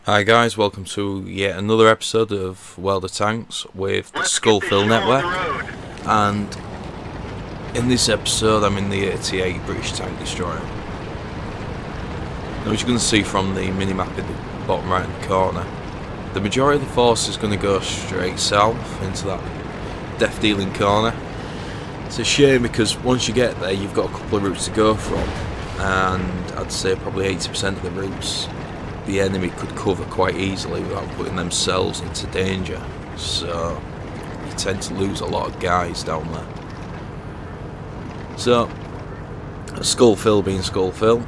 Hi guys, welcome to yet another episode of World of Tanks with the SkullPhil network, and in this episode I'm in the 88 British tank destroyer. Now, as you're going to see from the minimap in the bottom right hand corner, the majority of the force is going to go straight south into that death dealing corner. It's a shame because once you get there you've got a couple of routes to go from, and I'd say probably 80% of the routes the enemy could cover quite easily without putting themselves into danger, so you tend to lose a lot of guys down there. So SkullPhil being SkullPhil,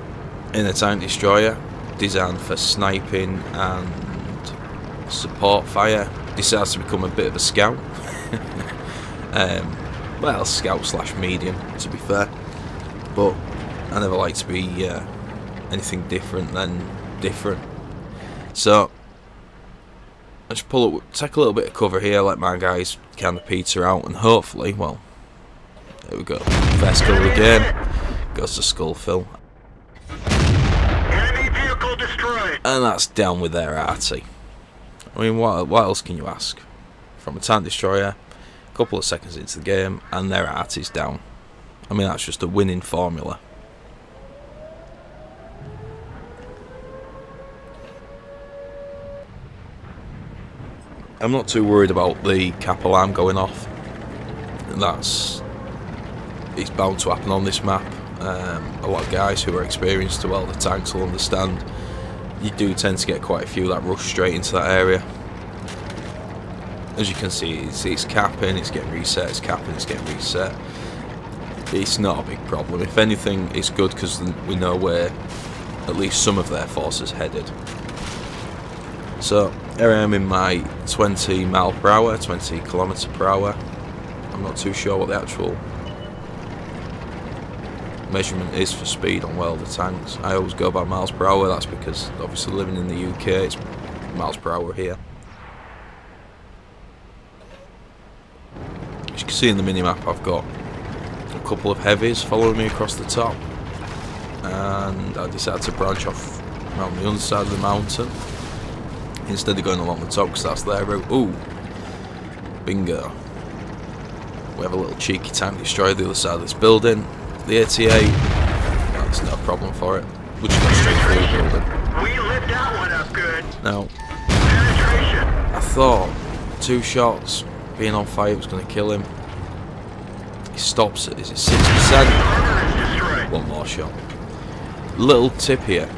in a tank destroyer designed for sniping and support fire, decides to become a bit of a scout. Well, scout slash medium to be fair, but I never like to be anything different than different. So I just take a little bit of cover here, let my guys kind of peter out, and hopefully, well, there we go. First goal again goes to SkullPhil, Enemy vehicle destroyed. and that's down with their arty. I mean, what else can you ask from a tank destroyer? A couple of seconds into the game, and their arty's down. I mean, that's just a winning formula. I'm not too worried about the cap alarm going off. It's bound to happen on this map. A lot of guys who are experienced to weld the tanks will understand. You do tend to get quite a few that rush straight into that area. As you can see, it's capping, it's getting reset, it's capping, it's getting reset. It's not a big problem. If anything, it's good because we know where at least some of their forces headed. So here I am in my 20 mile per hour, 20 kilometer per hour. I'm not too sure what the actual measurement is for speed on welded tanks. I always go by miles per hour. That's because obviously living in the UK, it's miles per hour here. As you can see in the minimap, I've got a couple of heavies following me across the top, and I decided to branch off around the underside of the mountain instead of going along the top, because that's their route. Ooh, bingo. We have a little cheeky tank destroyer the other side of this building. The 88, that's no problem for it. We'll just go straight through the building. We lit that one up good. Now, Penetration. I thought 2 shots being on fire was going to kill him. He stops it. Is it 6%? Destroyed. One more shot. Little tip here.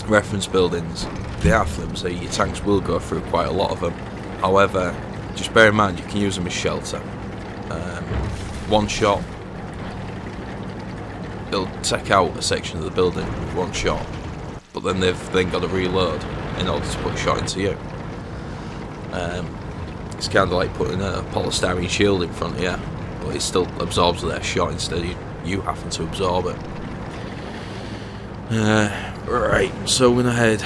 Reference buildings, they are flimsy. Your tanks will go through quite a lot of them. However, just bear in mind you can use them as shelter. One shot, it'll take out a section of the building with one shot, but then they've got to reload in order to put a shot into you. It's kind of like putting a polystyrene shield in front of you, but it still absorbs their shot instead of you having to absorb it. Right, so we're going to head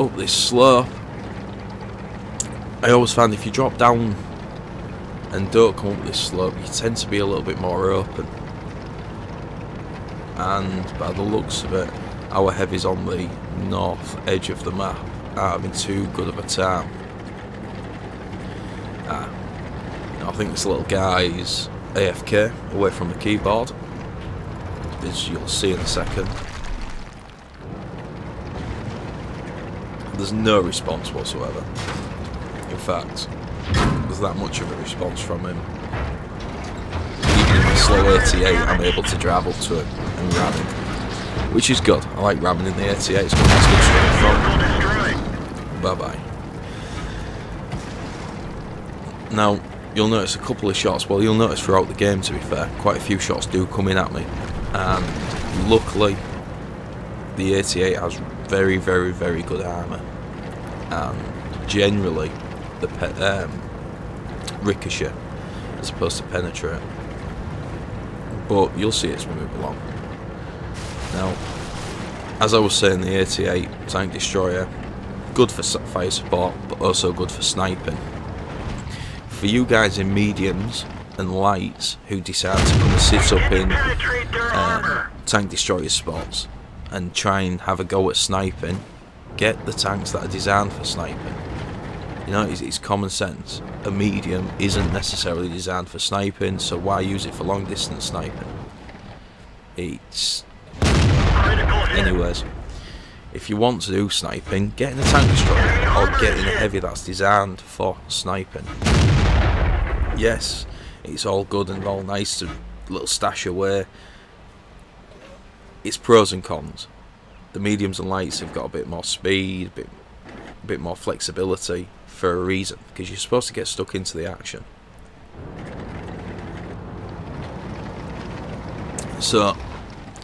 up this slope. I always find if you drop down and don't come up this slope, you tend to be a little bit more open. And by the looks of it, our heavies on the north edge of the map aren't having too good of a time. I think this little guy is AFK, away from the keyboard, as you'll see in a second. There's no response whatsoever. In fact, there's that much of a response from him. Even in the slow 88, I'm able to drive up to it and ram him, which is good. I like ramming in the 88. It's got nice good straight front. Bye bye. Now, you'll notice a couple of shots. Well, you'll notice throughout the game, to be fair, quite a few shots do come in at me, and luckily, the 88 has very, very, very good armour, and generally the ricochet as opposed to penetrate, but you'll see it as we move along. Now, as I was saying, the 88 tank destroyer, good for fire support, but also good for sniping. For you guys in mediums and lights who decide to come and sit up in tank destroyer spots and try and have a go at sniping, Get the tanks that are designed for sniping. You know, it's common sense. A medium isn't necessarily designed for sniping, so why use it for long distance sniping? Anyways, if you want to do sniping, get in a tank destroyer or get in a heavy that's designed for sniping. Yes, it's all good and all nice to little stash away. It's pros and cons. The mediums and lights have got a bit more speed, a bit more flexibility for a reason, because you're supposed to get stuck into the action. So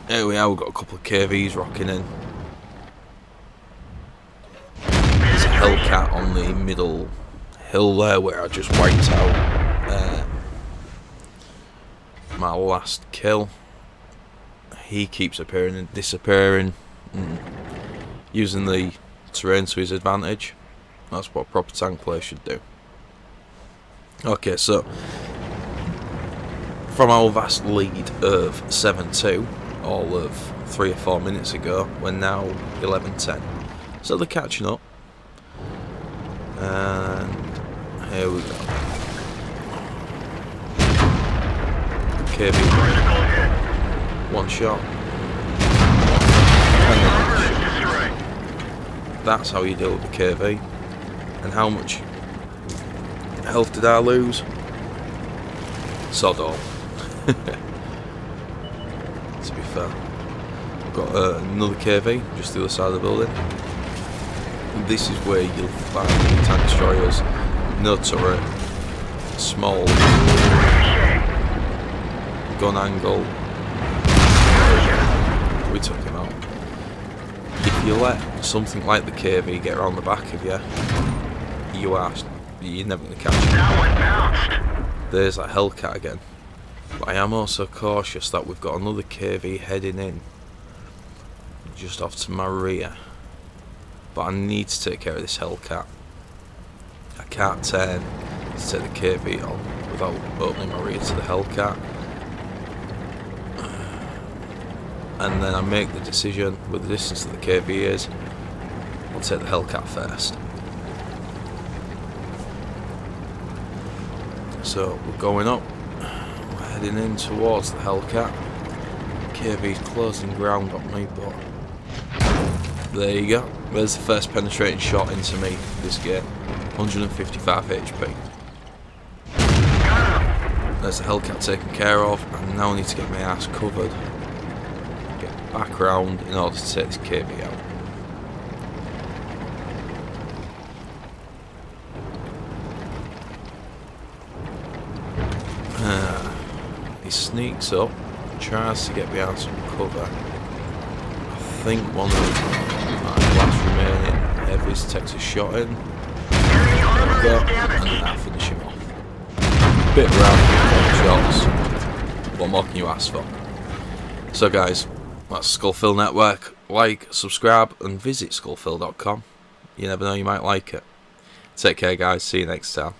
here we are, we've got a couple of KVs rocking in. There's a Hellcat on the middle hill there where I just wiped out my last kill. He keeps appearing and disappearing, using the terrain to his advantage. That's what a proper tank player should do. Okay, so from our vast lead of 7-2 all of 3 or 4 minutes ago, we're now 11-10. So they're catching up. And here we go. KB, one shot. That's how you deal with the KV. And how much health did I lose? Sod all. To be fair, I've got another KV just the other side of the building. And this is where you'll find the tank destroyers, no turret, small gun angle. We took him out. If you let something like the KV get around the back of you, you're never going to catch him. There's that Hellcat again. But I am also cautious that we've got another KV heading in just off to my rear. But I need to take care of this Hellcat. I can't turn to take the KV on without opening my rear to the Hellcat. And then I make the decision with the distance that the KV is, I'll take the Hellcat first. So we're going up, we're heading in towards the Hellcat. KV's closing ground on me, but there you go. There's the first penetrating shot into me this game. 155 HP. There's the Hellcat taken care of, and now I need to get my ass covered. Get back round in order to take this KV out. He sneaks up, tries to get behind some cover. I think one of my last remaining heavies takes a shot in. There we go, and then I finish him off. Bit round, shots. What more can you ask for? So guys, that's SkullPhil Network. Like, subscribe, and visit SkullPhil.com. You never know, you might like it. Take care guys, see you next time.